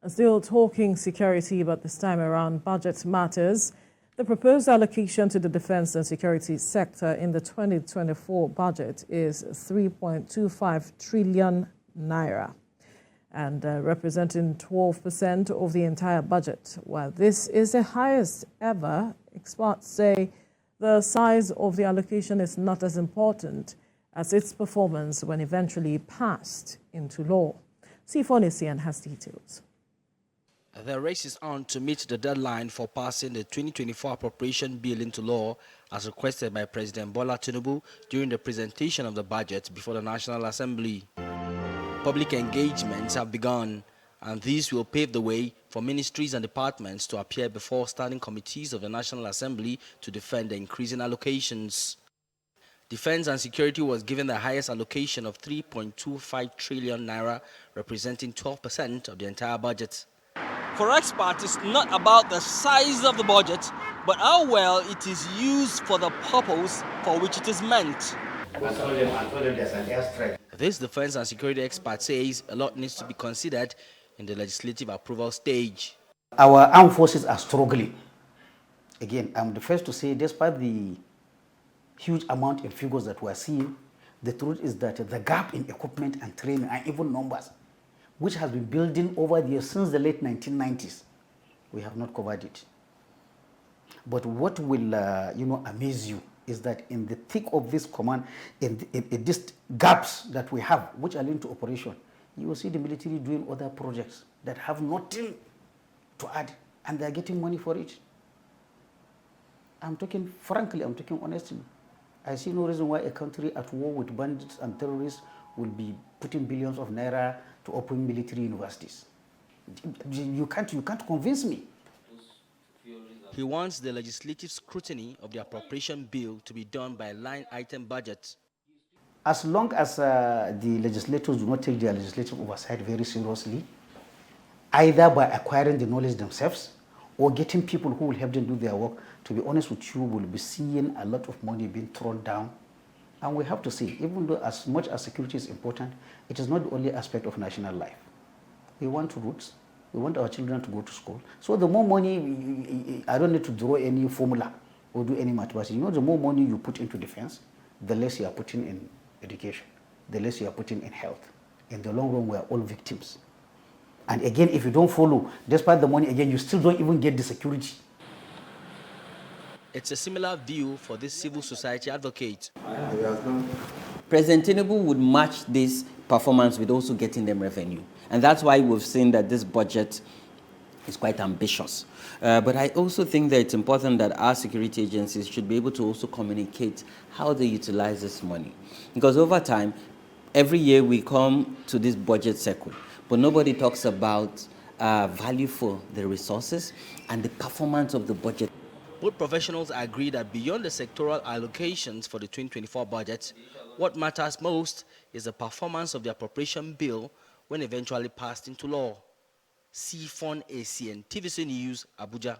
Still talking security, but this time around budget matters. The proposed allocation to the defense and security sector in the 2024 budget is 3.25 trillion naira and representing 12% of the entire budget. While this is the highest ever, experts say the size of the allocation is not as important as its performance when eventually passed into law. Sifon has details. The race is on to meet the deadline for passing the 2024 appropriation bill into law as requested by President Bola Tinubu during the presentation of the budget before the National Assembly. Public engagements have begun, and these will pave the way for ministries and departments to appear before standing committees of the National Assembly to defend the increasing allocations. Defense and security was given the highest allocation of 3.25 trillion naira, representing 12% of the entire budget. For experts, it's not about the size of the budget, but how well it is used for the purpose for which it is meant. This defense and security expert says a lot needs to be considered in the legislative approval stage. Our armed forces are struggling. Again, I'm the first to say, despite the huge amount in figures that we're seeing, the truth is that the gap in equipment and training and even numbers, which has been building over the years since the late 1990s, we have not covered it. But what will amaze you is that in the thick of this command, in these gaps that we have, which are linked to operation, you will see the military doing other projects that have nothing to add, and they're getting money for it. I'm talking frankly, I'm talking honestly. I see no reason why a country at war with bandits and terrorists will be putting billions of naira to open military universities. You can't convince me. He wants the legislative scrutiny of the appropriation bill to be done by line item budget. As long as the legislators do not take their legislative oversight very seriously, either by acquiring the knowledge themselves or getting people who will help them do their work, to be honest with you, we'll be seeing a lot of money being thrown down. And we have to see, even though as much as security is important, it is not the only aspect of national life. We want roots. We want our children to go to school. So the more money, I don't need to draw any formula or do any mathematics. You know, the more money you put into defense, the less you are putting in education, the less you are putting in health. In the long run, we are all victims. And again, if you don't follow, despite the money, again, you still don't even get the security. It's a similar view for this civil society advocate. President Tinubu would match this performance with also getting them revenue. And that's why we've seen that this budget is quite ambitious. But I also think that it's important that our security agencies should be able to also communicate how they utilize this money. Because over time, every year we come to this budget cycle, but nobody talks about value for the resources and the performance of the budget. Both professionals agree that beyond the sectoral allocations for the 2024 budget, what matters most is the performance of the appropriation bill when eventually passed into law. Sifon, TVC News, Abuja.